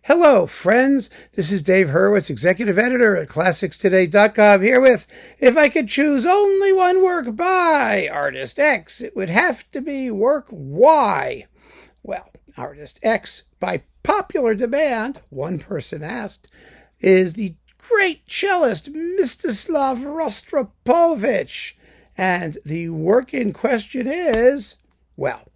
Hello, friends. This is Dave Hurwitz, executive editor at ClassicsToday.com, here with If I Could Choose Only One Work by Artist X, it would have to be work Y. Well, Artist X, by popular demand, one person asked, is the great cellist MSTISLAV Rostropovich. And the work in question is, well,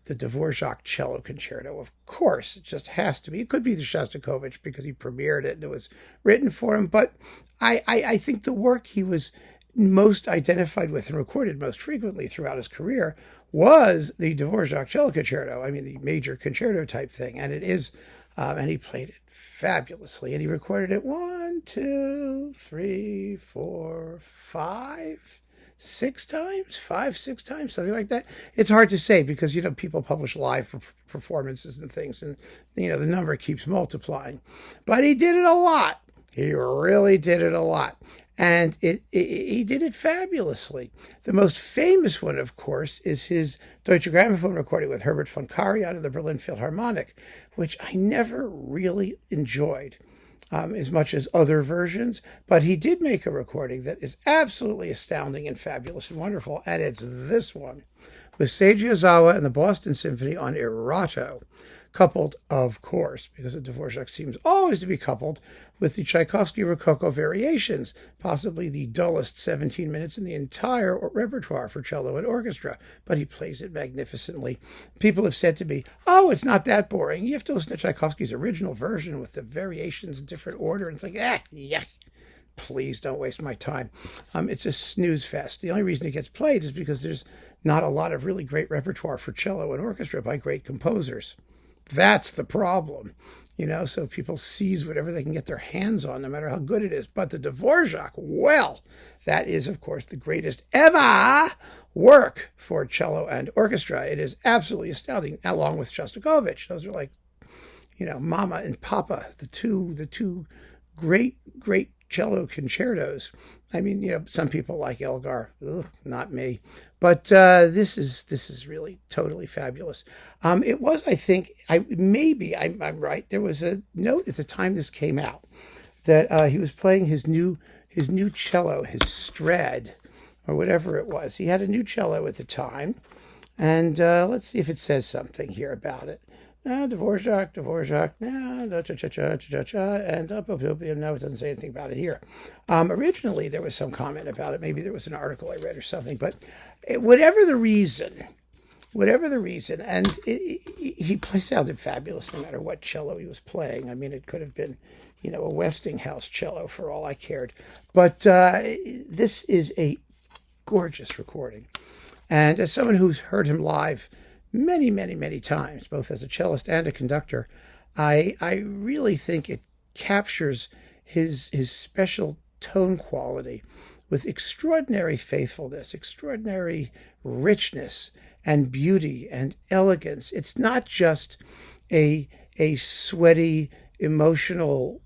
the Dvořák Cello Concerto. Of course, it just has to be. It could be the Shostakovich because he premiered it and it was written for him. But I think the work he was most identified with and recorded most frequently throughout his career was the Dvořák Cello Concerto. I mean, the major concerto type thing. And it is, and he played it fabulously. And he recorded it 1, 2, 3, 4, 5... 6 times, 5, 6 times, something like that. It's hard to say because, people publish live performances and things, and, the number keeps multiplying. But he did it a lot. He really did it a lot. And he did it fabulously. The most famous one, of course, is his Deutsche Grammophon recording with Herbert von Karajan and the Berlin Philharmonic, which I never really enjoyed as much as other versions, but he did make a recording that is absolutely astounding and fabulous and wonderful, and it's this one, with Seiji Ozawa and the Boston Symphony on Erato, coupled, of course, because the Dvořák seems always to be coupled with the Tchaikovsky Rococo variations, possibly the dullest 17 minutes in the entire repertoire for cello and orchestra, but he plays it magnificently. People have said to me, oh, it's not that boring. You have to listen to Tchaikovsky's original version with the variations in different order. And it's like, yeah, please don't waste my time. It's a snooze fest. The only reason it gets played is because there's not a lot of really great repertoire for cello and orchestra by great composers. That's the problem, so people seize whatever they can get their hands on, no matter how good it is. But the Dvořák, well, that is, of course, the greatest ever work for cello and orchestra. It is absolutely astounding, along with Shostakovich. Those are like, Mama and Papa, the two great cello concertos. I mean, some people like Elgar, not me. But this is really totally fabulous. It was, I think, I'm right. There was a note at the time this came out that he was playing his new cello, his Strad, or whatever it was. He had a new cello at the time, and let's see if it says something here about it. Dvořák, and no, it doesn't say anything about it here. Originally, there was some comment about it. Maybe there was an article I read or something. But whatever the reason, and he sounded fabulous no matter what cello he was playing. I mean, it could have been, a Westinghouse cello for all I cared. But this is a gorgeous recording. And as someone who's heard him live many times, both as a cellist and a conductor, I really think it captures his special tone quality with extraordinary faithfulness, extraordinary richness and beauty and elegance. It's not just a sweaty, emotional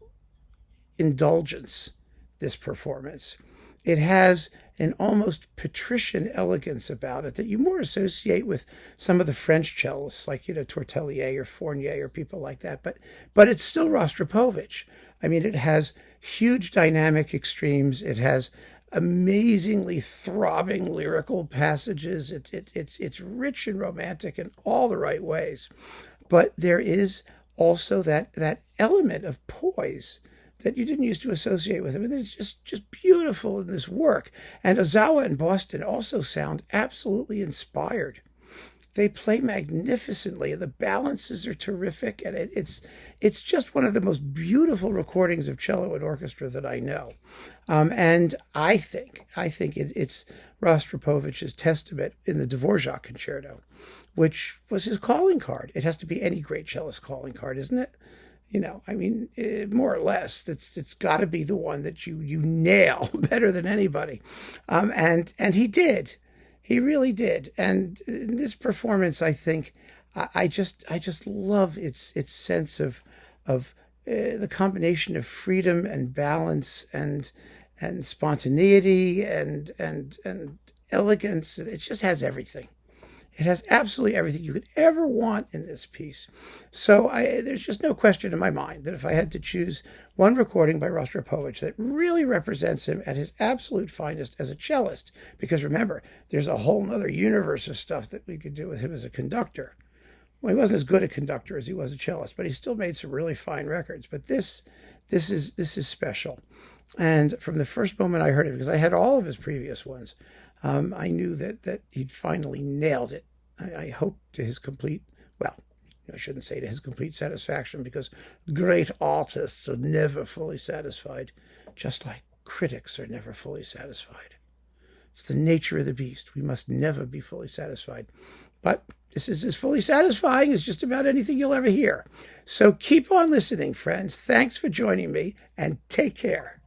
indulgence, this performance. It has an almost patrician elegance about it that you more associate with some of the French cellists, like, Tortelier or Fournier or people like that. But it's still Rostropovich. I mean, it has huge dynamic extremes. It has amazingly throbbing lyrical passages. It's rich and romantic in all the right ways. But there is also that element of poise that you didn't used to associate with him. And it's just beautiful in this work. And Ozawa and Boston also sound absolutely inspired. They play magnificently, and the balances are terrific, and it's just one of the most beautiful recordings of cello and orchestra that I know. And I think it's Rostropovich's testament in the Dvořák Concerto, which was his calling card. It has to be any great cellist calling card, isn't it? More or less, it's got to be the one that you nail better than anybody, and he did, he really did. And in this performance, I think I just love its sense of the combination of freedom and balance and spontaneity and elegance. It just has everything. It has absolutely everything you could ever want in this piece. So there's just no question in my mind that if I had to choose one recording by Rostropovich that really represents him at his absolute finest as a cellist, because remember, there's a whole other universe of stuff that we could do with him as a conductor. Well, he wasn't as good a conductor as he was a cellist, but he still made some really fine records. But this is special. And from the first moment I heard it, because I had all of his previous ones, I knew that he'd finally nailed it. I hope to his complete, well, I shouldn't say to his complete satisfaction, because great artists are never fully satisfied, just like critics are never fully satisfied. It's the nature of the beast. We must never be fully satisfied. But this is as fully satisfying as just about anything you'll ever hear. So keep on listening, friends. Thanks for joining me, and take care.